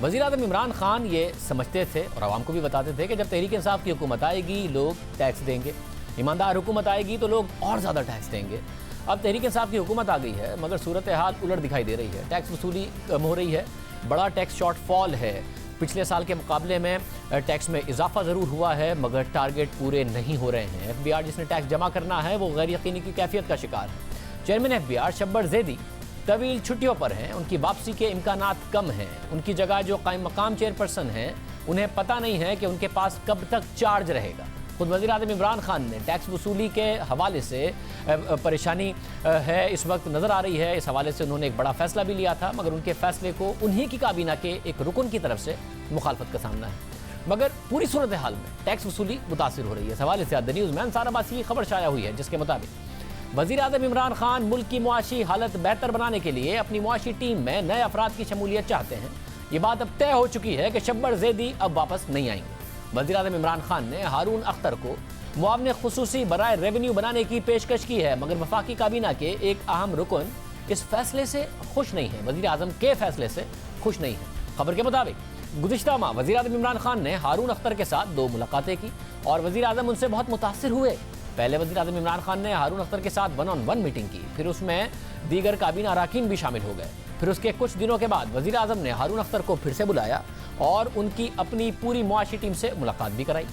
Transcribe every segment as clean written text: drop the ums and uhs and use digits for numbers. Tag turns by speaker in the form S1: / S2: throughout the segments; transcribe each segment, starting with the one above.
S1: वज़ीर आज़म इमरान खान ये समझते थे और आवाम को भी बताते थे कि जब तहरीक इंसाफ की हुकूमत आएगी लोग टैक्स देंगे, ईमानदार हुकूमत आएगी तो लोग और ज़्यादा टैक्स देंगे। अब तहरीक इंसाफ की हुकूमत आ गई है मगर सूरत हाल उलट दिखाई दे रही है। टैक्स वसूली कम हो रही है, बड़ा टैक्स शॉर्टफॉल है। पिछले साल के मुकाबले में टैक्स में इजाफा ज़रूर हुआ है मगर टारगेट पूरे नहीं हो रहे हैं। FBI जिसने टैक्स जमा करना है वो गैर यकीनी की कैफियत का शिकार है। चेयरमैन FBI शब्बर ज़ैदी तवील छुट्टियों पर हैं, उनकी वापसी के इम्कानात कम हैं। उनकी जगह जो कायम मकाम चेयरपर्सन हैं उन्हें पता नहीं है कि उनके पास कब तक चार्ज रहेगा। खुद वज़ीर आज़म इमरान खान ने टैक्स वसूली के हवाले से परेशानी है इस वक्त नज़र आ रही है। इस हवाले से उन्होंने एक बड़ा फैसला भी लिया था मगर उनके फैसले को उन्हीं की काबीना के एक रुकन की तरफ से मुखालफत का सामना है। मगर पूरी सूरत हाल में टैक्स वसूली मुतासिर हो रही है। इस हवाले से द न्यूज़ में अंसार अब्बासी की खबर शाया हुई है जिसके मुताबिक वज़ीर आज़म इमरान खान मुल्क की मुआशी हालत बेहतर बनाने के लिए अपनी मुआशी टीम में नए अफराद की शमूलियत चाहते हैं। ये बात अब तय हो चुकी है कि शब्बर ज़ैदी अब वापस नहीं आएंगे। वज़ीर आज़म इमरान खान ने हारून अख्तर को मुआवने खुसूसी बराए रेवेन्यू बनाने की पेशकश की है मगर वफाकी काबीना के एक अहम रुकन इस फैसले से खुश नहीं है। वज़ीर आज़म के फैसले से खुश नहीं है। खबर के मुताबिक गुज़िश्ता माह वज़ीर आज़म इमरान खान ने हारून अख्तर के साथ 2 मुलाकातें की और वज़ीर आज़म उनसे बहुत मुतासिर हुए। पहले वज़ीर आज़म इमरान खान ने हारून अख्तर के साथ 1-on-1 मीटिंग की, फिर उसमें दीगर काबीना अराकीन भी शामिल हो गए। फिर उसके कुछ दिनों के बाद वज़ीर आज़म ने हारून अख्तर को फिर से बुलाया और उनकी अपनी पूरी मुआशी टीम से मुलाकात भी कराई।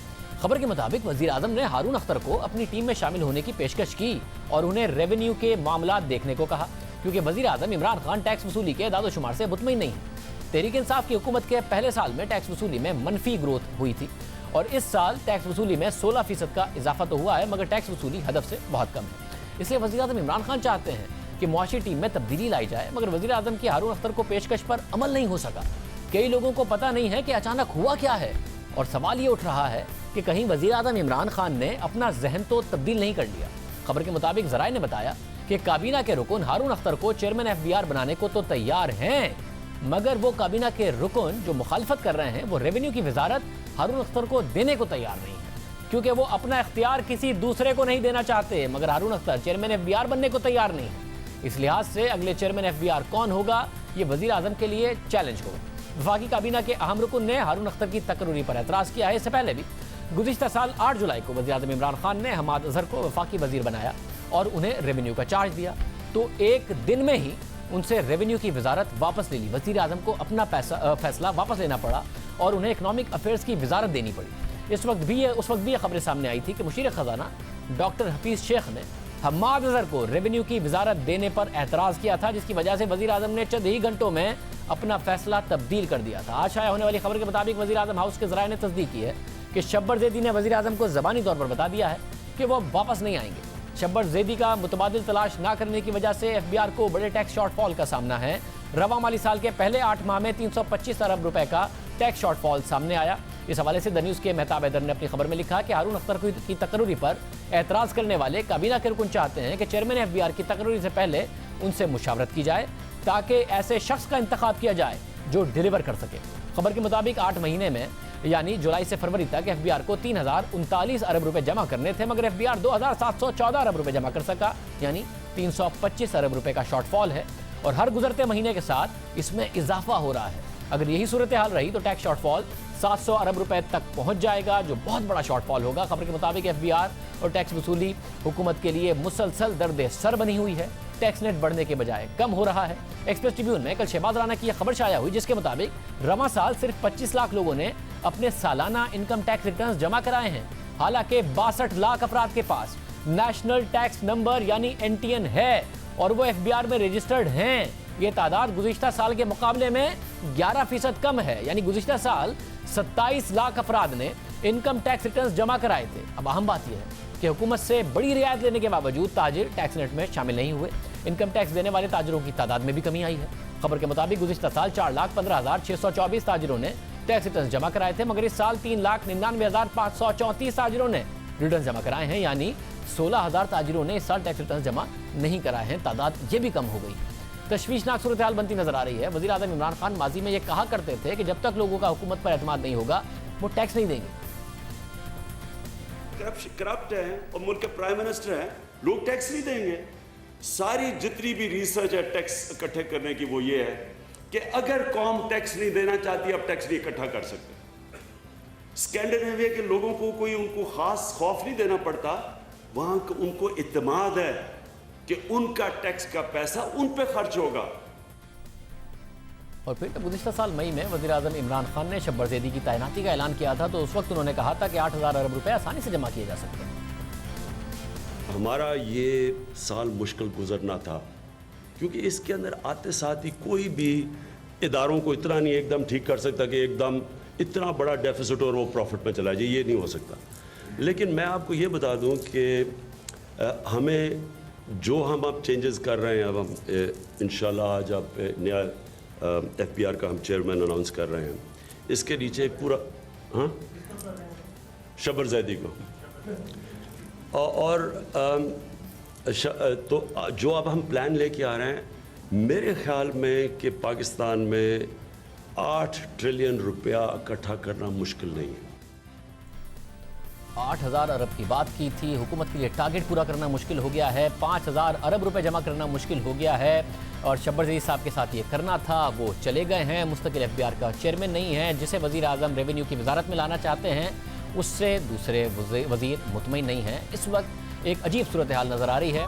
S1: खबर के मुताबिक वज़ीर आज़म ने हारून अख्तर को अपनी टीम में शामिल होने की पेशकश की और उन्हें रेवेन्यू के मामला देखने को कहा क्योंकि वज़ीर आज़म इमरान खान टैक्स वसूली के दादोशुमार से मुतमईन नहीं है। तहरीक इंसाफ की हुकूमत के पहले साल में टैक्स वसूली में मनफी ग्रोथ हुई थी और इस साल टैक्स वसूली में 16% का इजाफा तो हुआ है मगर टैक्स वसूली हदफ से बहुत कम है। इसलिए वज़ीर आज़म इमरान खान चाहते हैं कि मुआशी टीम में तब्दीली लाई जाए मगर वज़ीर आज़म की हारून अख्तर को पेशकश पर अमल नहीं हो सका। कई लोगों को पता नहीं है कि अचानक हुआ क्या है और सवाल ये उठ रहा है कि कहीं वज़ीर आज़म इमरान खान ने अपना जहन तो तब्दील नहीं कर लिया। खबर के मुताबिक ज़राए ने बताया कि काबीना के रुकन हारून अख्तर को चेयरमैन FBI बनाने को तो तैयार हैं मगर वो काबीना के रुकन जो मुखालफत कर रहे हैं वो रेवेन्यू की वजारत हारून अख्तर को देने को तैयार नहीं है क्योंकि वो अपना इख्तियार किसी दूसरे को नहीं देना चाहते मगर हारून अख्तर चेयरमैन FBI बनने को तैयार नहीं है। इस लिहाज से अगले चेयरमैन FBI कौन होगा ये वज़ीर आज़म के लिए चैलेंज होगा। वफाकी काबीना के अहम रुकन ने हारून अख्तर की तकर्री पर एतराज़ किया है। इससे पहले भी गुज़िश्ता साल 8 जुलाई को वज़ीर आज़म इमरान खान ने हमाद अजहर को वफाकी वज़ीर बनाया और उन्हें रेवेन्यू का चार्ज दिया तो एक दिन में ही उनसे रेवेन्यू की वजारत वापस ले ली। वज़ीर आज़म को अपना फैसला वापस लेना पड़ा और उन्हें इकनॉमिक अफेयर्स की वजारत देनी पड़ी। उस वक्त भी ये खबरें सामने आई थी कि मुशीर ख़जाना डॉक्टर हफीज़ शेख ने हमाद अजहर को रेवेन्यू की वजारत देने पर एतराज़ किया था जिसकी वजह से वज़ीर आज़म ने चंद ही घंटों में अपना फैसला तब्दील कर दिया था। आज शाया होने वाली खबर के मुताबिक वज़ीर आज़म हाउस के ज़राए ने तस्दीक की है कि शब्बर ज़ैदी ने वज़ीर आज़म को ज़बानी तौर पर बता दिया है कि वो वापस नहीं आएंगे। शब्बर ज़ैदी का मुतबादिल तलाश ना करने की वजह से FBI को बड़े टैक्स शॉर्टफॉल का सामना है। रवा माली साल के पहले 8 माह में 325 अरब रुपए का टैक्स शॉर्टफॉल सामने आया। इस हवाले से द न्यूज़ के मेहताब हैदर ने अपनी खबर में लिखा कि हारून अख्तर की तकर्री पर एतराज़ करने वाले काबीना के रुकन चाहते हैं कि चेयरमैन FBI की तकर्री से पहले उनसे मुशावरत की जाए ताकि ऐसे शख्स का इंतखाब किया जाए जो डिलीवर कर सके। खबर के मुताबिक 8 महीने में यानी जुलाई से फरवरी तक FBI को 3039 अरब रुपए जमा करने थे मगर FBI 2714 अरब रुपए जमा कर सका यानी 325 अरब रुपए का शॉर्टफॉल है और हर गुजरते महीने के साथ इसमें इजाफा हो रहा है। अगर यही सूरत हाल रही तो टैक्स शॉर्टफॉल 700 अरब रुपए तक पहुंच जाएगा जो बहुत बड़ा शॉर्टफॉल होगा। खबर के मुताबिक FBI और टैक्स वसूली हुकूमत के लिए मुसलसल दर्द सर बनी हुई है। टैक्स नेट बढ़ने के बजाय कम हो रहा है। एक्सप्रेस ट्रिब्यून में कल शहबाज राना की यह खबर शाया हुई जिसके मुताबिक रवा साल सिर्फ 25 लाख लोगों ने अपने सालाना इनकम टैक्स रिटर्न्स जमा कराए हैं। हालांकि 62 लाख अफराद के पास नेशनल टैक्स नंबर यानी NTN है और वो FBI में रजिस्टर्ड हैं। ये तादाद गुज़िश्ता साल के मुकाबले में 11% कम है यानी गुज़िश्ता साल 27 लाख अफराद ने इनकम टैक्स रिटर्न्स जमा कराए थे। अब अहम बात यह है कि हुकूमत से बड़ी रियायत लेने के बावजूद ताजिर टैक्स नेट में शामिल नहीं हुए। इनकम टैक्स देने वाले ताजिरों की तादाद में भी कमी आई है। खबर के मुताबिक गुज़िश्ता साल 4,15,624 ताजिरों ने टैक्स रिटर्न्स जमा कराए थे मगर इस साल 3,99,534 ताजिरों ने रिटर्न जमा कराए हैं यानी 16,000 ताजिरों ने इस साल टैक्स रिटर्न जमा नहीं कराए हैं। तादाद ये भी कम हो गई। तशवीशनाक सूरत हाल बनती नजर आ रही है। वज़ीर आज़म इमरान खान माजी में ये कहा करते थे कि जब तक लोगों का हुकूमत पर एतमाद नहीं होगा वो टैक्स नहीं देंगे।
S2: करप्ट हैं और मुल्क के प्राइम मिनिस्टर हैं, लोग टैक्स नहीं देंगे। सारी जितनी भी रिसर्च है टैक्स इकट्ठे करने की वो ये है कि अगर कौम टैक्स नहीं देना चाहती, अब टैक्स नहीं इकट्ठा कर सकते। स्कैंडिनेविया के लोगों को कोई उनको खास खौफ नहीं देना पड़ता, वहां उनको इत्मीनान है कि उनका टैक्स का पैसा उन पे खर्च होगा।
S1: और फिर गुज़िश्ता साल मई में वज़ीर-ए-आज़म इमरान खान ने शब्बर ज़ैदी की तैनाती का ऐलान किया था, तो उस वक्त उन्होंने कहा था कि 8,000 अरब रुपए आसानी से जमा किए जा सकते हैं।
S2: हमारा ये साल मुश्किल गुजरना था, क्योंकि इसके अंदर आते साथ ही कोई भी इदारों को इतना नहीं एकदम ठीक कर सकता कि एकदम इतना बड़ा डेफिसिट और वो प्रॉफिट में चला जाए, ये नहीं हो सकता। लेकिन मैं आपको ये बता दूं कि हमें जो हम अब चेंजेस कर रहे हैं, अब हम इंशाल्लाह आज अब नया FPR का हम चेयरमैन अनाउंस कर रहे हैं, इसके नीचे एक पूरा शब्बर ज़ैदी को और तो जो अब हम प्लान लेके आ रहे हैं, मेरे ख्याल में कि पाकिस्तान में 8 ट्रिलियन रुपया इकट्ठा करना मुश्किल नहीं है।
S1: 8,000 अरब की बात की थी, हुकूमत के लिए टारगेट पूरा करना मुश्किल हो गया है। 5,000 अरब रुपए जमा करना मुश्किल हो गया है और शब्बर ज़ैदी साहब के साथ ये करना था, वो चले गए हैं। मुस्तकिल FPR का चेयरमैन नहीं है, जिसे वज़ीर-ए-आज़म रेवेन्यू की वजारत में लाना चाहते हैं, उससे दूसरे वज़ीर मुतमईन नहीं हैं। इस वक्त एक अजीब सूरत हाल नज़र आ रही है।